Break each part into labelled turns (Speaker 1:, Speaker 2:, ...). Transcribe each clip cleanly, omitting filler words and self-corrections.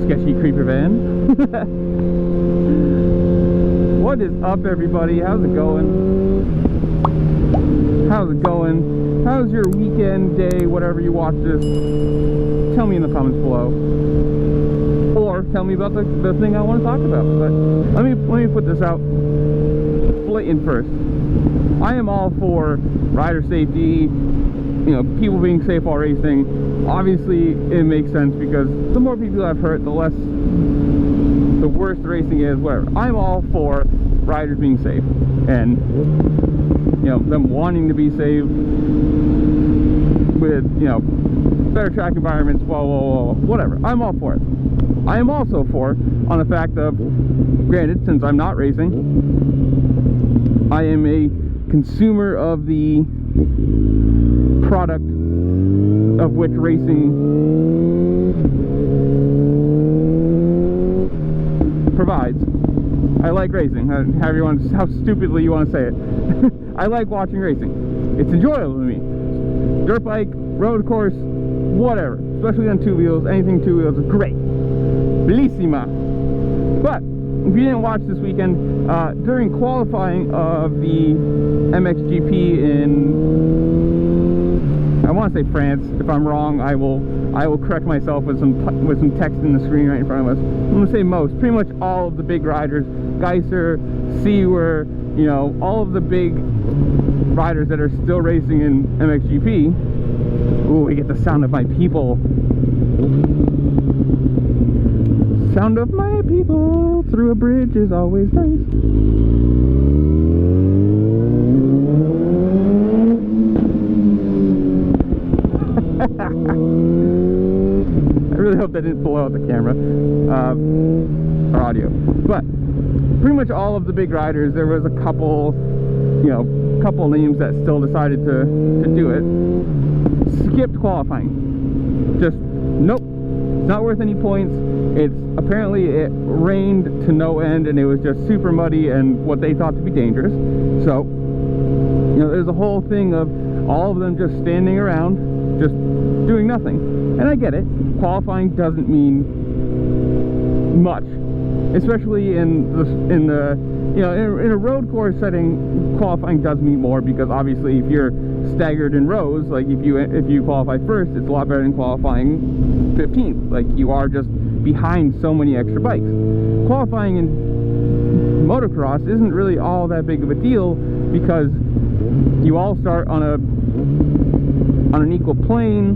Speaker 1: sketchy creeper van. What is up, everybody? How's it going? How's it going? How's your weekend, day, whatever you watch this? Tell me in the comments below. Or tell me about the thing I want to talk about. But let me put this out blatant first. I am all for rider safety, you know, people being safe while racing. Obviously, it makes sense because the more people I've hurt, the worse the racing is, whatever. I'm all for riders being safe and, you know, them wanting to be safe with, you know, better track environments, blah, blah, blah, whatever. I'm all for it. I am also for, on the fact of, granted, since I'm not racing, I am a consumer of the product of which racing provides. I like racing, how stupidly you want to say it. I like watching racing. It's enjoyable to me. Dirt bike, road course, whatever. Especially on two wheels, anything two wheels is great. Bellissima. But if you didn't watch this weekend, during qualifying of the MXGP in, I want to say France. If I'm wrong, I will correct myself with some text in the screen right in front of us. I'm going to say most, pretty much all of the big riders, Geiser, Seawer, you know, all of the big riders that are still racing in MXGP. Ooh, we get the sound of my people. Sound of my people through a bridge is always nice. I really hope that didn't blow out the camera or audio. But pretty much all of the big riders, there was a couple, you know, names that still decided to do it. Skipped qualifying. Just nope. It's not worth any points. Apparently it rained to no end and it was just super muddy and what they thought to be dangerous. So, you know, there's a whole thing of all of them just standing around, just doing nothing. And I get it. Qualifying doesn't mean much, especially in the you know, in a road course setting. Qualifying does mean more because obviously if you're staggered in rows, like if you qualify first, it's a lot better than qualifying 15th. Like, you are just behind so many extra bikes. Qualifying in motocross isn't really all that big of a deal because you all start on an equal plane.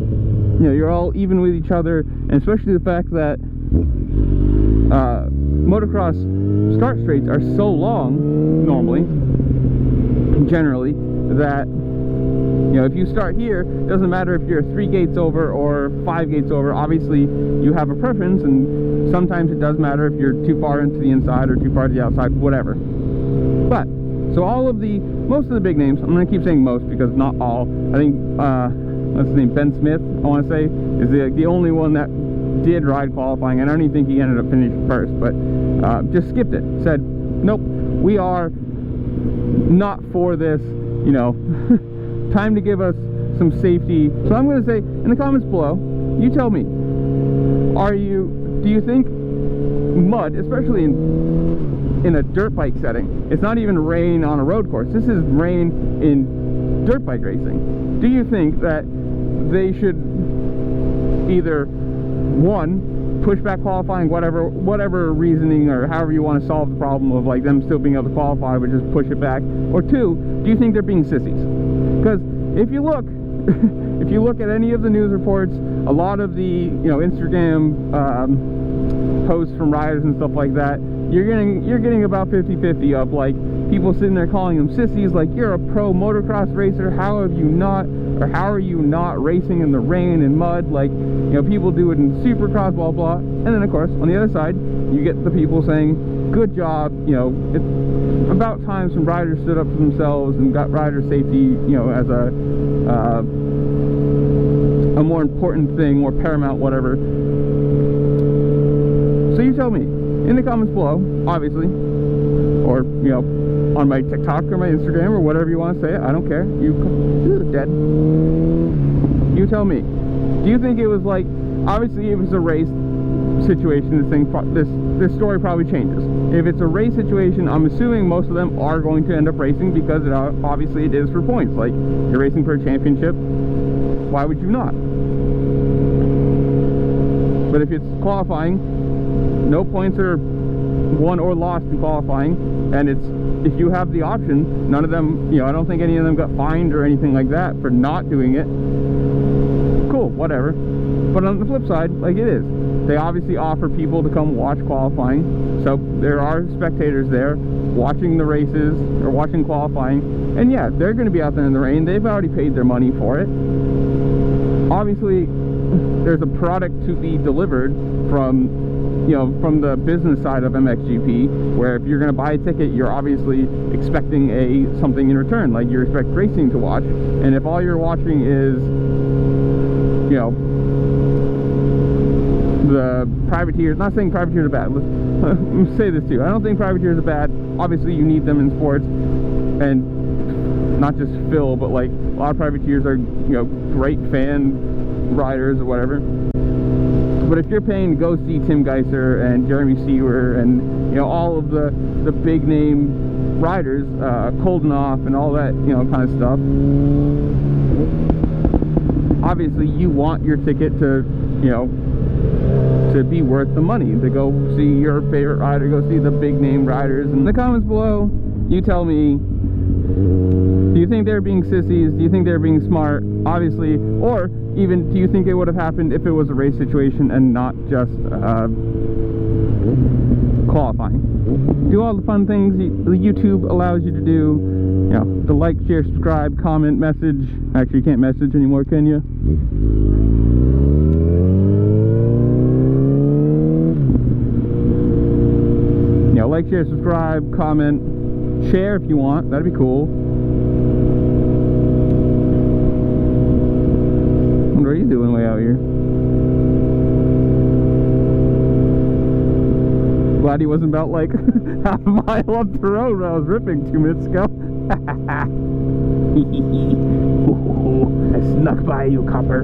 Speaker 1: You know, you're all even with each other, and especially the fact that motocross start straights are so long normally, generally, that, you know, if you start here, it doesn't matter if you're 3 gates over or 5 gates over. Obviously you have a preference, and sometimes it does matter if you're too far into the inside or too far to the outside, whatever. But so most of the big names, I'm going to keep saying most because not all, I think what's his name, Ben Smith, I want to say, is the only one that did ride qualifying, and I don't even think he ended up finishing first, but just skipped it. Said, nope, we are not for this, you know. Time to give us some safety. So I'm going to say in the comments below, you tell me, do you think mud, especially in a dirt bike setting, it's not even rain on a road course, this is rain in dirt bike racing, do you think that they should either, one, push back qualifying, whatever reasoning or however you want to solve the problem of like them still being able to qualify, but just push it back, or two, do you think they're being sissies? Because if you look at any of the news reports, a lot of the, you know, Instagram posts from riders and stuff like that, you're getting about 50-50 of like people sitting there calling them sissies, like, you're a pro motocross racer, how are you not racing in the rain and mud, like, you know, people do it in supercross, blah blah. And then of course on the other side you get the people saying, good job, you know, it's about time some riders stood up for themselves and got rider safety, you know, as a more important thing, more paramount, whatever. So you tell me in the comments below, obviously, or, you know, on my TikTok or my Instagram or whatever you want to say. I don't care. You dead. You tell me. Do you think it was like, obviously it was a race situation, this story probably changes. If it's a race situation, I'm assuming most of them are going to end up racing, because obviously it is for points. Like, you're racing for a championship, why would you not? But if it's qualifying, no points are won or lost in qualifying, and if you have the option, none of them, I don't think any of them got fined or anything like that for not doing it. Cool, whatever. But on the flip side, like, it is, they obviously offer people to come watch qualifying, so there are spectators there watching the races or watching qualifying, and yeah, they're going to be out there in the rain. They've already paid their money for it. Obviously, there's a product to be delivered from the business side of MXGP, where if you're going to buy a ticket, you're obviously expecting something in return. Like, you expect racing to watch, and if all you're watching is the privateers, not saying privateers are bad, let's say this too, I don't think privateers are bad. Obviously you need them in sports, and not just Phil, but like a lot of privateers are great fan riders or whatever. But if you're paying to go see Tim Geiser and Jeremy Seawer and all of the big name riders, Koldenoff and all that kind of stuff, obviously you want your ticket to to be worth the money, to go see your favorite rider, go see the big name riders. In the comments below, you tell me, do you think they're being sissies? Do you think they're being smart? Obviously, or even, do you think it would have happened if it was a race situation and not just qualifying? Do all the fun things YouTube allows you to do. The like, share, subscribe, comment, message. Actually, you can't message anymore, can you? Like, share, subscribe, comment, share if you want. That'd be cool. What are you doing way out here? Glad he wasn't about like half a mile up the road when I was ripping 2 minutes ago. I snuck by you, copper.